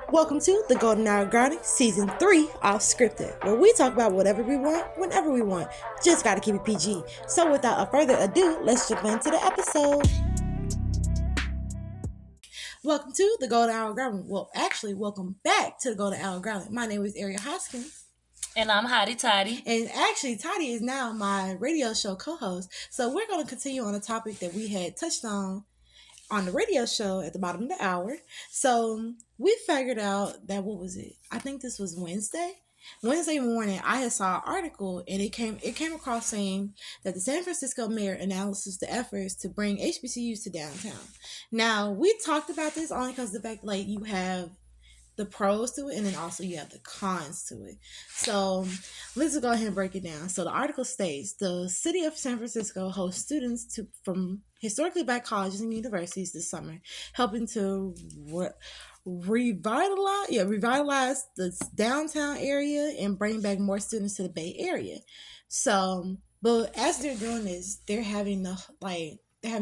Welcome to the Golden Hour Grinding Season 3 off scripted, where we talk about whatever we want, whenever we want. Just gotta keep it PG. So without a further ado, let's jump into the episode. Welcome to the Golden Hour Grinding. Well, actually, welcome back to the Golden Hour Grinding. My name is Hoskins. And I'm Hottie Toddy. And actually, Toddy is now my radio show co-host. So we're going to continue on a topic that we had touched on the radio show at the bottom of the hour. So we figured out that, what was it? I think this was Wednesday morning. I had saw an article and it came across saying that the San Francisco mayor announces the efforts to bring HBCUs to downtown. Now we talked about this only because the fact like you have the pros to it and then also you have the cons to it. So let's go ahead and break it down. So the article states the city of San Francisco hosts students from historically black colleges and universities this summer, helping to revitalize the downtown area and bring back more students to the Bay Area. So, but as they're doing this, they're having the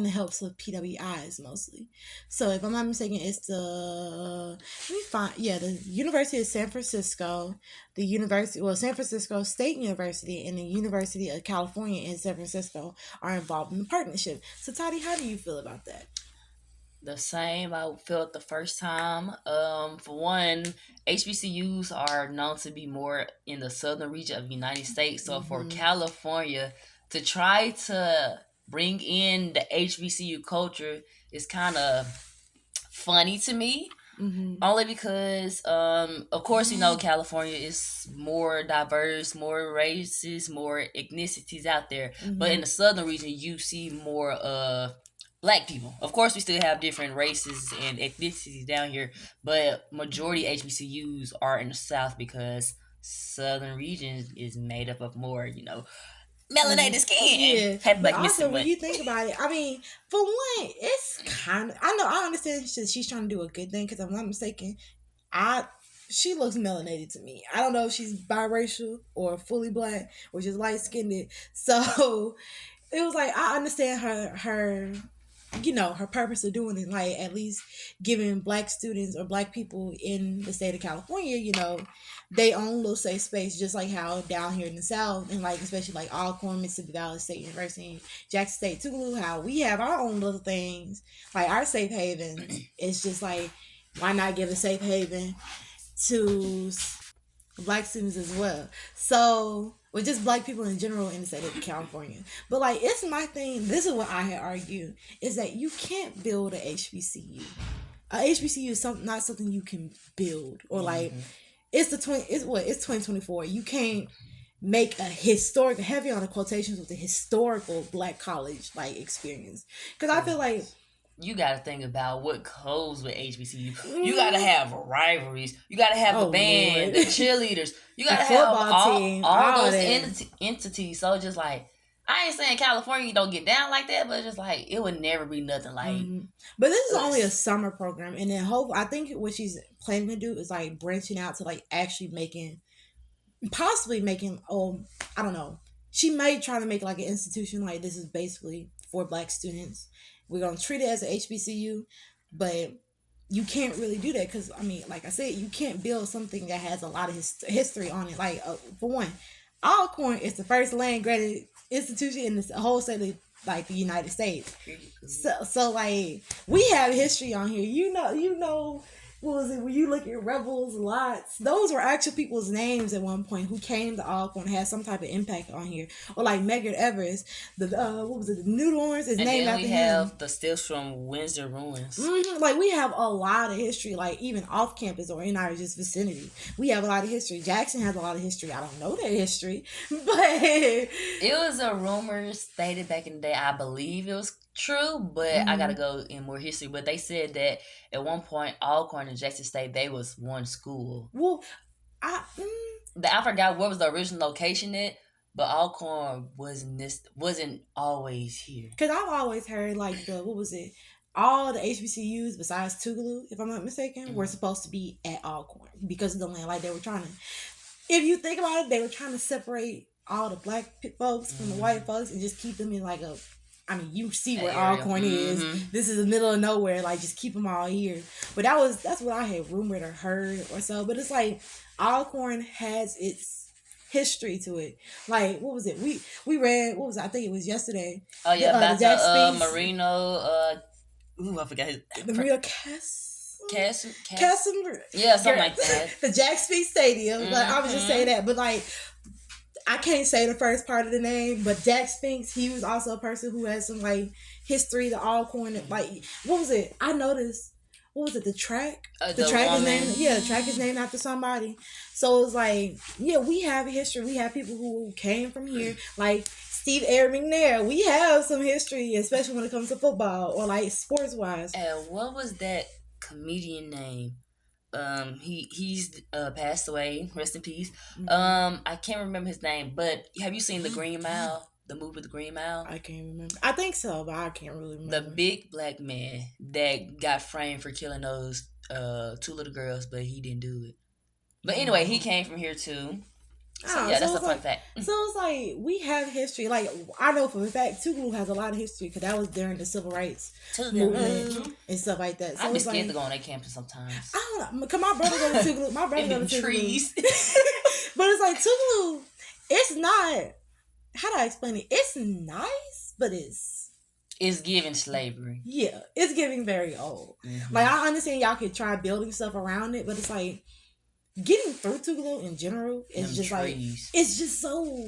helps of PWIs mostly. So if I'm not mistaken, it's the University of San Francisco, San Francisco State University, and the University of California in San Francisco are involved in the partnership. So Toddy, how do you feel about that? The same I felt the first time. For one, HBCUs are known to be more in the southern region of the United States. So for California to try to bring in the HBCU culture is kind of funny to me. Only because, of course, California is more diverse, more races, more ethnicities out there. But in the southern region, you see more black people. Of course, we still have different races and ethnicities down here, but majority HBCUs are in the south because southern region is made up of more, melanated skin. Yeah, but also when you think about it, I mean, for one, it's kind of I understand she's trying to do a good thing because if I'm not mistaken, she looks melanated to me. I don't know if she's biracial or fully black or just light skinned. So it was like I understand her purpose of doing it, like at least giving black students or black people in the state of California, they own little safe space, just like how down here in the South and like especially like Alcorn, Mississippi Valley State University, Jackson State, Tougaloo, how we have our own little things, like our safe haven. It's just like, why not give a safe haven to black students as well? So, or just black people in general in the state of California. But like, it's my thing. This is what I had argued: is that you can't build a HBCU. A HBCU is not something you can build, or like it's 2024. You can't make a historic, heavy on the quotations with the historical black college like experience, because I feel like you got to think about what goes with HBCU. You got to have rivalries. You got to have the band, the cheerleaders. You got to have all those entities. So just like, I ain't saying California don't get down like that, but just like, it would never be nothing like. But this is only a summer program, and then I think what she's planning to do is like branching out to like actually possibly making. I don't know. She may try to make like an institution like this is basically for black students. We're gonna treat it as an HBCU, but you can't really do that because I mean, like I said, you can't build something that has a lot of history on it. Like for one, Alcorn is the first land granted institution in the whole state of like the United States. So like we have history on here. You know. What was it when you look at Rebels, Lots? Those were actual people's names at one point who came to Alcorn and had some type of impact on here. Or like Medgar Evers, the what was it? The Noodle Orange is named after him. And we have the stills from Windsor Ruins. Like we have a lot of history, like even off campus or in our just vicinity. We have a lot of history. Jackson has a lot of history. I don't know that history, but it was a rumor stated back in the day. I believe it was true, but I gotta go in more history. But they said that at one point, Alcorn and Jackson State, they was one school. Well, I forgot what was the original location at, but Alcorn wasn't always here. Because I've always heard like all the HBCUs besides Tougaloo, if I'm not mistaken, were supposed to be at Alcorn because of the land. Like they were trying to, if you think about it, they were trying to separate all the black folks from the white folks and just keep them in like a I mean, you see That where area. Alcorn is. This is the middle of nowhere. Like, just keep them all here. But that's what I had rumored or heard or so. But it's like Alcorn has its history to it. Like, what was it? We read, what was it? I think it was yesterday. Oh yeah, The about the Jack Spinks, Marino. I forgot his. the Rio Cass. Cass. Yeah, something like that. The Jack Spinks Stadium. Like, I was just saying Mm-hmm. that, but like, I can't say the first part of the name, but Jack Spinks, he was also a person who had some like history to Alcorn. Like, what was it? I noticed. What was it? The track. The The track is woman. named. Yeah, the track is named after somebody. So it's like, yeah, we have history. We have people who came from here, like Steve Air McNair. We have some history, especially when it comes to football or like sports wise. And what was that comedian name? He's passed away. Rest in peace. I can't remember his name, but have you seen the Green Mile? The movie The Green Mile? I can't remember. I think so, but I can't really remember. The big black man that got framed for killing those two little girls, but he didn't do it. But anyway, he came from here too. So yeah, that's a fun fact. So it's like we have history. Like, I know for a fact, Tougaloo has a lot of history because that was during the civil rights movement and stuff like that. So I'd be scared to go on that campus sometimes. I don't know. Cause my brother go to Tougaloo. My brother go to Tougaloo. Trees. But it's like Tougaloo. It's not. How do I explain it? It's nice, but it's giving slavery. Yeah, it's giving very old. Like, I understand y'all could try building stuff around it, but it's like getting through Tougaloo in general is just trees. Like, it's just so,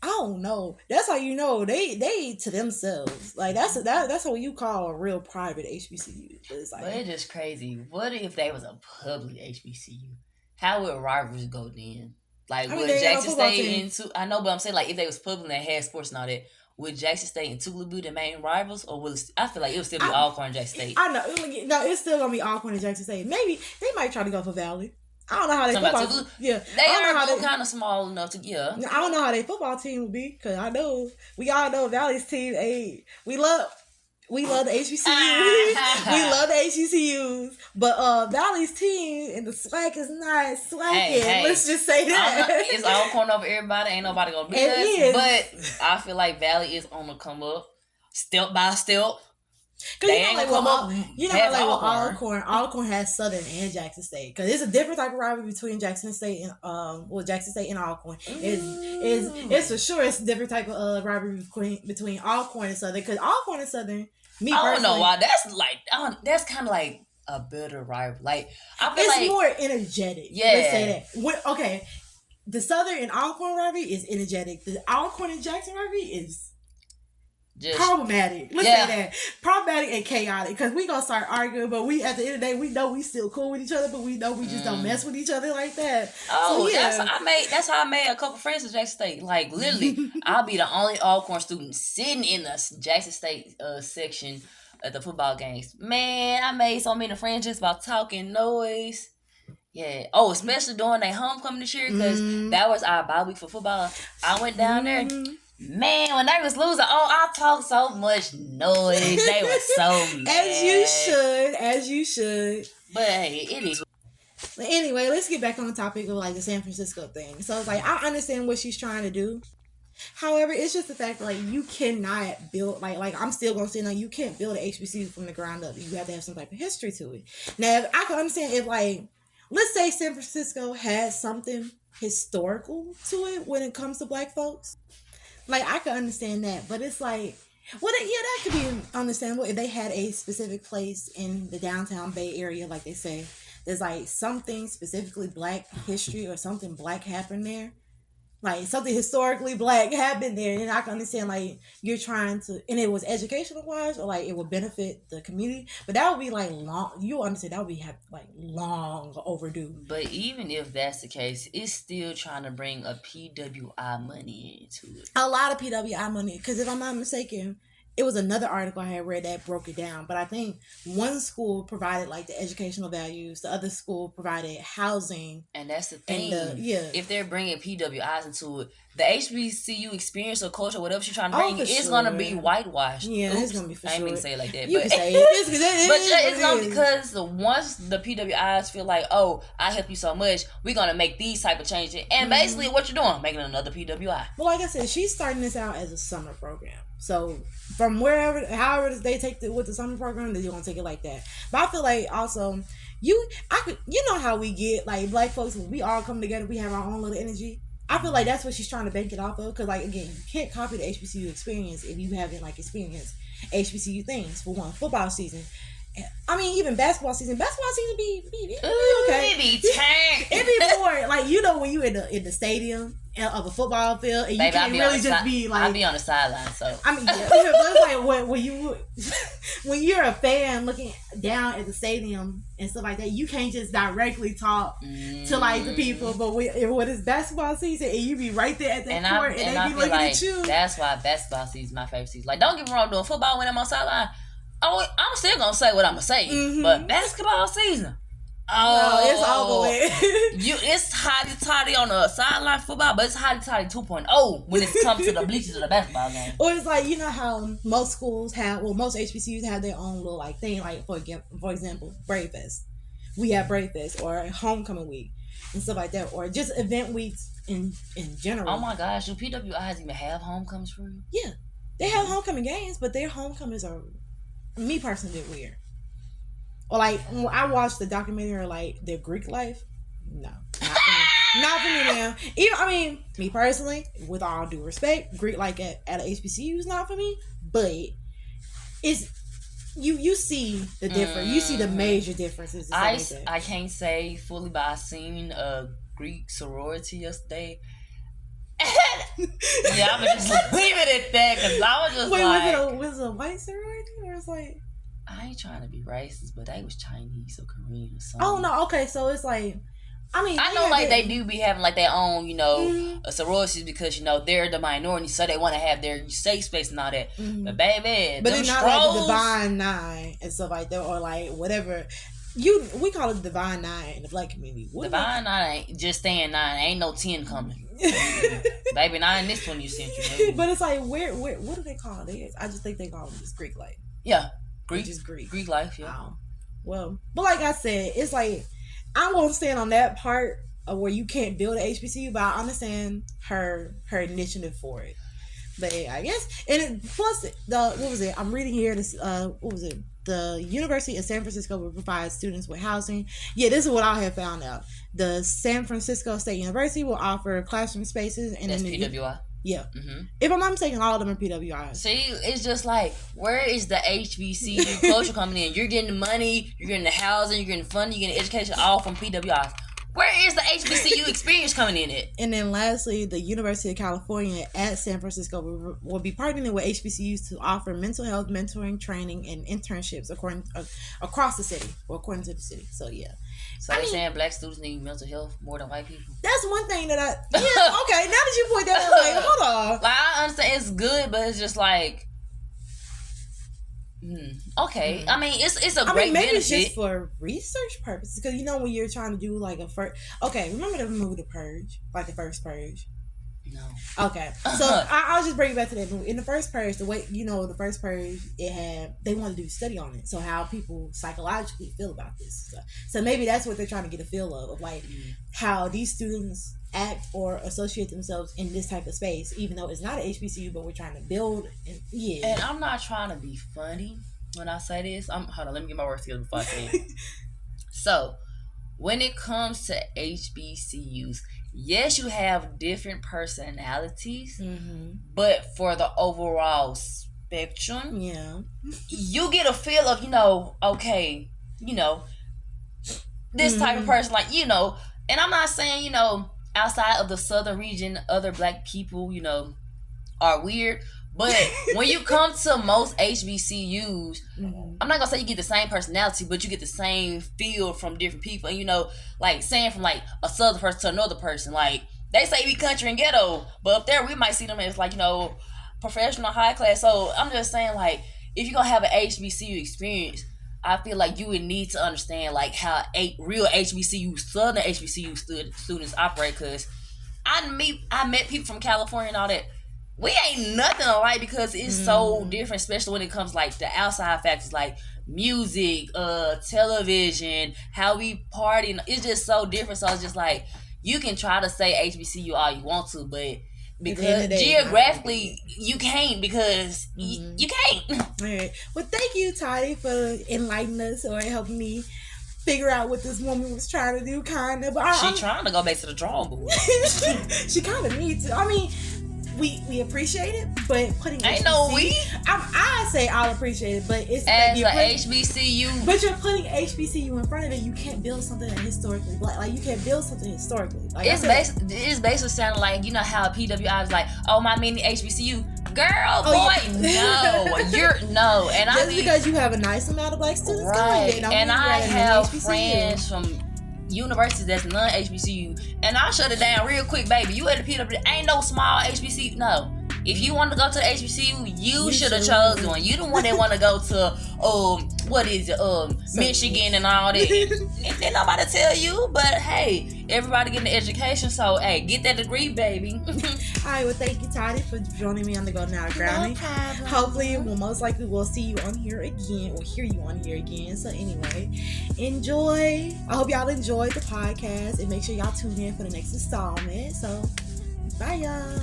I don't know. That's how you know they to themselves. Like, that's what you call a real private HBCU. But it's like, but it's just crazy. What if they was a public HBCU? How would rivals go then? Like, would Jackson State into? I know, but I'm saying, like, if they was public and they had sports and all that, would Jackson State and Tougaloo be the main rivals, or will I feel like it would still be Alcorn and Jackson State? I know, no, it's still gonna be Alcorn and Jackson State. Maybe they might try to go for Valley. I don't know how they football. Yeah, they are kind of small enough to. Yeah, I don't know how their football team would be because I know we all know Valley's team. Hey, we love the HBCUs. We love the HBCUs. But Valley's team and the SWAC is not slacking. Hey. Let's just say that. It's Alcorn over everybody. Ain't nobody gonna beat us. But I feel like Valley is on the come up, step by step. Cause they ain't come up. You know, like with Alcorn has Southern and Jackson State. Cause it's a different type of rivalry between Jackson State and Jackson State and Alcorn. It's for sure it's a different type of rivalry between Alcorn and Southern. Cause Alcorn and Southern, I don't know why that's kind of like a better rivalry. Like, I feel it's more energetic. Yeah, let's say that. Okay, the Southern and Alcorn rivalry is energetic. The Alcorn and Jackson rivalry is just problematic. Let's say that. Problematic and chaotic. Because we gonna start arguing, but we at the end of the day, we know we still cool with each other, but we know we just don't mess with each other like that. Oh, so, yeah. That's how I made a couple friends at Jackson State. Like, literally, I'll be the only Alcorn student sitting in the Jackson State section at the football games. Man, I made so many friends just by talking noise. Yeah. Oh, especially during their homecoming this year, because that was our bye week for football. I went down there. Man, when they was losing, I talked so much noise. They were so mad. As you should. But hey, it is. But anyway, let's get back on the topic of like the San Francisco thing. So it's like, I understand what she's trying to do. However, it's just the fact that like you cannot build like I'm still gonna say now you can't build an HBCU from the ground up. You have to have some type of history to it. Now, I can understand if like let's say San Francisco has something historical to it when it comes to black folks. Like, I could understand that, but it's like, well, yeah, that could be understandable if they had a specific place in the downtown Bay Area, like they say. There's like something specifically black history or something black happened there. Like, something historically black happened there, and I can understand, like, you're trying to, and it was educational-wise, or, like, it would benefit the community, but that would be, like, long, you understand, that would be, like, long overdue. But even if that's the case, it's still trying to bring a PWI money into it. A lot of PWI money, because if I'm not mistaken, it was another article I had read that broke it down, but I think one school provided like the educational values, the other school provided housing, and that's the thing. If they're bringing PWIs into it, the HBCU experience or culture, whatever she's trying to Oh, bring, for it's gonna be sure. whitewashed. Yeah, it's Oops, gonna be for I didn't mean sure. to say it like that, You but can say it. but It is what it's it gonna is. because once the PWIs feel like, oh, I help you so much, we're gonna make these type of changes, and basically what you're doing, making another PWI. Well, like I said, she's starting this out as a summer program. So from wherever, however they take it with the summer program, they're gonna take it like that. But I feel like also you know how we get like black folks when we all come together, we have our own little energy. I feel like that's what she's trying to bank it off of. Because like again, you can't copy the HBCU experience if you haven't like experienced HBCU things. For one, football season. I mean, even basketball season. Basketball season be okay. It be tank. It be more like you know when you in the stadium of a football field and you Baby, can't really just be like. I be on the sideline, so I mean, yeah, but it's like when you when you're a fan looking down at the stadium and stuff like that, you can't just directly talk to like the people. But when it's basketball season and you be right there at the court and they be looking like at you, that's why basketball season is my favorite season. Like, don't get me wrong, doing football when I'm on sideline, I'm still gonna say what I'm gonna say. But basketball season, no, it's over with. It's hotty toddy on the sideline football, but it's hotty toddy 2.0 when it comes to the bleachers of the basketball game. Or it's like, you know how most schools have, well, most HBCUs have their own little like thing, like for example, Brave Fest. We have Brave Fest or Homecoming Week and stuff like that, or just event weeks in general. Oh my gosh, do PWIs even have homecomings for you? Yeah, they have homecoming games, but their homecomings are, me personally, they're weird. Or like when I watched the documentary, like their Greek life, no, not for me now. Even, I mean, me personally, with all due respect, Greek like at a HBCU is not for me. But it's you see the difference. You see the major differences. I can't say fully, but I seen a Greek sorority yesterday. Yeah, I'm gonna just leave it at that because I was just was it a white sorority or it's like. I ain't trying to be racist, but they was Chinese or Korean or something. Oh no, okay, so it's like, I mean, I know like they do be having like their own, sororities because they're the minority, so they want to have their safe space and all that. But baby, but it's not like the Divine Nine and stuff like that, or like whatever. We call it Divine Nine in the black community. Divine Nine ain't just staying 9. Ain't no 10 coming. Baby, not in this one you sent you. But it's like where what do they call it? I just think they call it just Greek life. Yeah. Greek life, yeah. Well, but like I said, it's like I won't stand on that part of where you can't build an HBCU, but I understand her initiative for it. But yeah, I guess, and plus what was it? I'm reading here. This what was it? The University of San Francisco will provide students with housing. Yeah, this is what I have found out. The San Francisco State University will offer classroom spaces, and that's PWI. Yeah. If I'm not mistaken, all of them are PWIs. See, it's just like, where is the HBCU culture coming in? You're getting the money, you're getting the housing, you're getting the funding, you're getting education, all from PWIs. Where is the HBCU experience coming in it? And then lastly, the University of California at San Francisco will be partnering with HBCUs to offer mental health mentoring, training, and internships across the city, or according to the city. So yeah. So they're saying black students need mental health more than white people? That's one thing that okay, now that you point that out, like, hold on. Like, I understand it's good, but it's just like, okay. I mean, it's a great maybe benefit. It's just for research purposes, because when you're trying to do like remember the movie The Purge, like the first Purge? No. Okay, so I'll just bring you back to that movie. In the first Purge, the first Purge, they wanted to do a study on it, so how people psychologically feel about this. So maybe that's what they're trying to get a feel of like how these students act or associate themselves in this type of space, even though it's not an HBCU, but we're trying to build. And I'm not trying to be funny when I say this. Hold on, let me get my words together before I say it. So, when it comes to HBCUs, yes, you have different personalities, but for the overall spectrum, you get a feel of, okay, this type of person, like, and I'm not saying, outside of the southern region, other black people, are weird. But when you come to most HBCUs, I'm not gonna say you get the same personality, but you get the same feel from different people. And like saying from like a southern person to another person, like they say we country and ghetto, but up there we might see them as like professional, high class. So I'm just saying, like, if you're gonna have an HBCU experience, I feel like you would need to understand like how real HBCU, southern HBCU students operate, because I met people from California and all that. We ain't nothing alike because it's so different, especially when it comes like the outside factors like music, television, how we party. It's just so different. So it's just like you can try to say HBCU all you want to, but because geographically you can't because you can't. All right. Well, thank you, Toddy, for enlightening us or helping me figure out what this woman was trying to do, kind of. But she trying to go back to the drawing board. She kind of needs to. I mean, we appreciate it, but putting ain't HBCU, no we. I say I'll appreciate it, but it's as a HBCU. But you're putting HBCU in front of it. You can't build something that historically black. Like you can't build something historically. Like it's basically sounding like, you know how PWI is like, oh, my mini HBCU. Girl, boy, no, you're no, and just because you have a nice amount of black students, right? And I have friends from universities that's non-HBCU, and I'll shut it down real quick, baby. You at the PW, ain't no small HBCU. No, if you want to go to the HBCU, you should have chosen one. You the one that want to go to what is it, Michigan and all that. Ain't nobody tell you, but hey, everybody getting an education, so hey, get that degree, baby. All right, well, thank you, Toddy, for joining me on the Go Now Grammy. No problem. Hopefully, most likely we'll see you on here again or hear you on here again. So anyway, enjoy. I hope y'all enjoyed the podcast and make sure y'all tune in for the next installment. So bye, y'all.